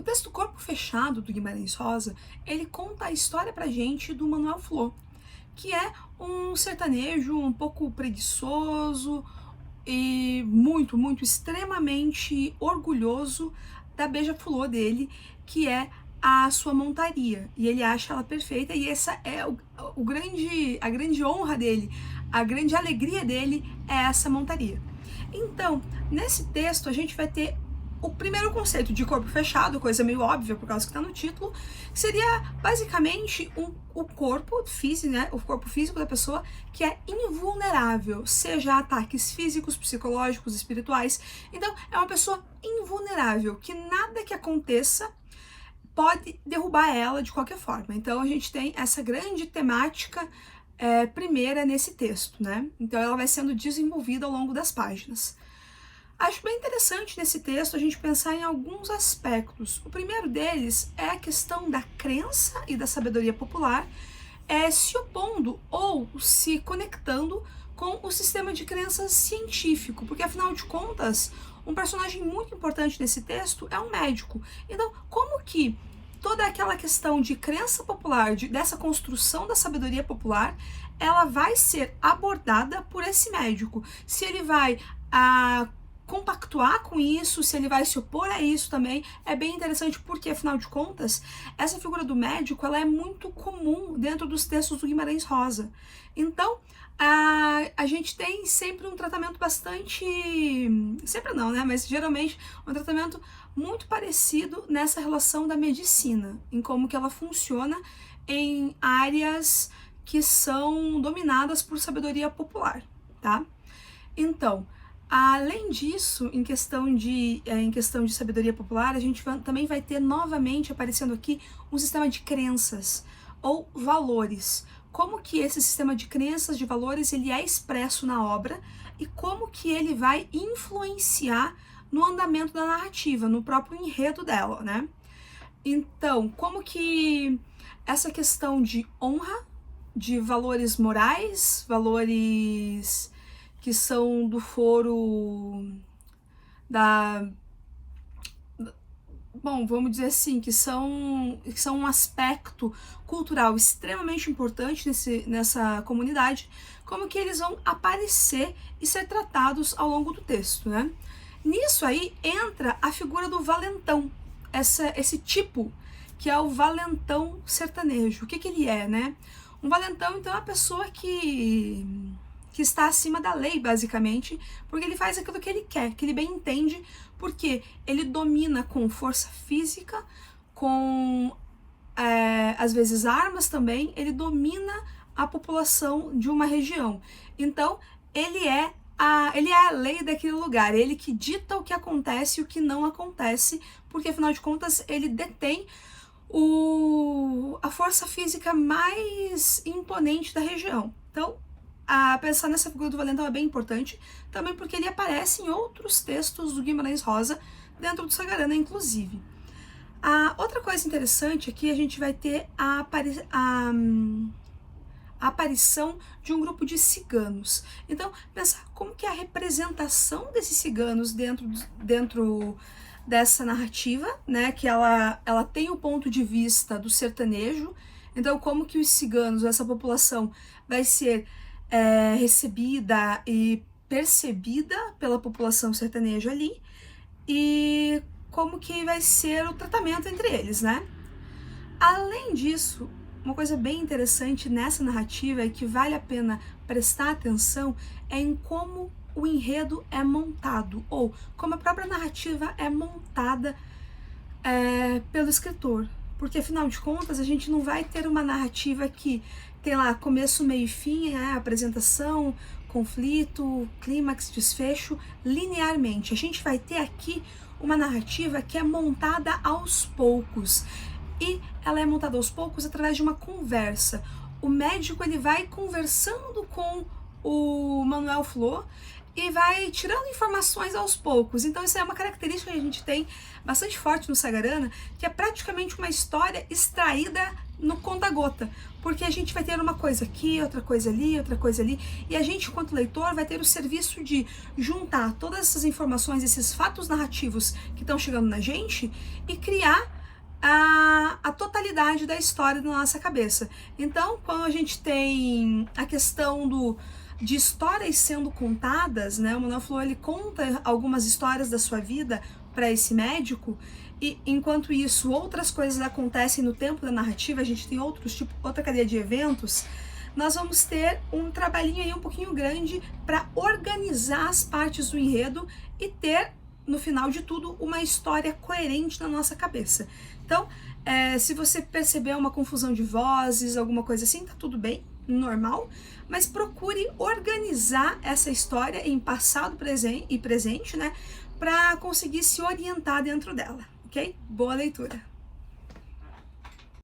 O texto Corpo Fechado, do Guimarães Rosa, ele conta a história pra gente do Manuel Flor, que é um sertanejo um pouco preguiçoso e muito, extremamente orgulhoso da beija-flor dele, que é a sua montaria. E ele acha ela perfeita e essa é a grande honra dele, a grande alegria dele é essa montaria. Então, nesse texto a gente vai ter o primeiro conceito de corpo fechado, coisa meio óbvia por causa que está no título, seria basicamente o corpo físico, né? O corpo físico da pessoa que é invulnerável, seja a ataques físicos, psicológicos, espirituais. Então, é uma pessoa invulnerável, que nada que aconteça pode derrubar ela de qualquer forma. Então, a gente tem essa grande temática primeira nesse texto, né? Então, ela vai sendo desenvolvida ao longo das páginas. Acho bem interessante nesse texto a gente pensar em alguns aspectos. O primeiro deles é a questão da crença e da sabedoria popular se opondo ou se conectando com o sistema de crenças científico, porque afinal de contas, um personagem muito importante nesse texto é um médico. Então, como que toda aquela questão de crença popular, dessa construção da sabedoria popular, ela vai ser abordada por esse médico? Se ele vai compactuar com isso, se ele vai se opor a isso também, é bem interessante porque, afinal de contas, essa figura do médico, ela é muito comum dentro dos textos do Guimarães Rosa. Então, a gente tem sempre um tratamento bastante... Sempre não, né? Mas geralmente um tratamento muito parecido nessa relação da medicina, em como que ela funciona em áreas que são dominadas por sabedoria popular, tá? Então, além disso, em questão de sabedoria popular, a gente também vai ter novamente aparecendo aqui um sistema de crenças ou valores. Como que esse sistema de crenças, de valores, ele é expresso na obra e como que ele vai influenciar no andamento da narrativa, no próprio enredo dela, né? Então, como que essa questão de honra, de valores morais, valores que são do foro bom, vamos dizer assim, que são um aspecto cultural extremamente importante nessa comunidade, como que eles vão aparecer e ser tratados ao longo do texto, né? Nisso aí entra a figura do valentão, esse tipo que é o valentão sertanejo. O que ele é, né? Um valentão, então, é uma pessoa que está acima da lei, basicamente, porque ele faz aquilo que ele quer, que ele bem entende, porque ele domina com força física, com, às vezes, armas também, ele domina a população de uma região. Então, ele é a lei daquele lugar, ele que dita o que acontece e o que não acontece, porque, afinal de contas, ele detém a força física mais imponente da região. Então, pensar nessa figura do valentão é bem importante, também porque ele aparece em outros textos do Guimarães Rosa, dentro do Sagarana, inclusive. Outra coisa interessante aqui, a gente vai ter a aparição de um grupo de ciganos. Então, pensar como que é a representação desses ciganos dentro dessa narrativa, né, que ela tem o ponto de vista do sertanejo, então como que os ciganos, essa população, vai ser recebida e percebida pela população sertaneja ali, e como que vai ser o tratamento entre eles, né? Além disso, uma coisa bem interessante nessa narrativa e que vale a pena prestar atenção é em como o enredo é montado, ou como a própria narrativa é montada pelo escritor. Porque, afinal de contas, a gente não vai ter uma narrativa que tem lá começo, meio e fim, apresentação, conflito, clímax, desfecho, linearmente. A gente vai ter aqui uma narrativa que é montada aos poucos. E ela é montada aos poucos através de uma conversa. O médico ele vai conversando com o Manuel Flor e vai tirando informações aos poucos. Então isso é uma característica que a gente tem bastante forte no Sagarana, que é praticamente uma história extraída no conta-gota, porque a gente vai ter uma coisa aqui, outra coisa ali, outra coisa ali, e a gente, enquanto leitor, vai ter o serviço de juntar todas essas informações, esses fatos narrativos que estão chegando na gente e criar a totalidade da história na nossa cabeça. Então, quando a gente tem a questão de histórias sendo contadas, né? O Manuel Flor, ele conta algumas histórias da sua vida para esse médico, e enquanto isso outras coisas acontecem no tempo da narrativa, a gente tem outra cadeia de eventos, nós vamos ter um trabalhinho aí um pouquinho grande para organizar as partes do enredo e ter, no final de tudo, uma história coerente na nossa cabeça. Então, se você perceber uma confusão de vozes, alguma coisa assim, tá tudo bem, normal, mas procure organizar essa história em passado e presente, né, para conseguir se orientar dentro dela, ok? Boa leitura!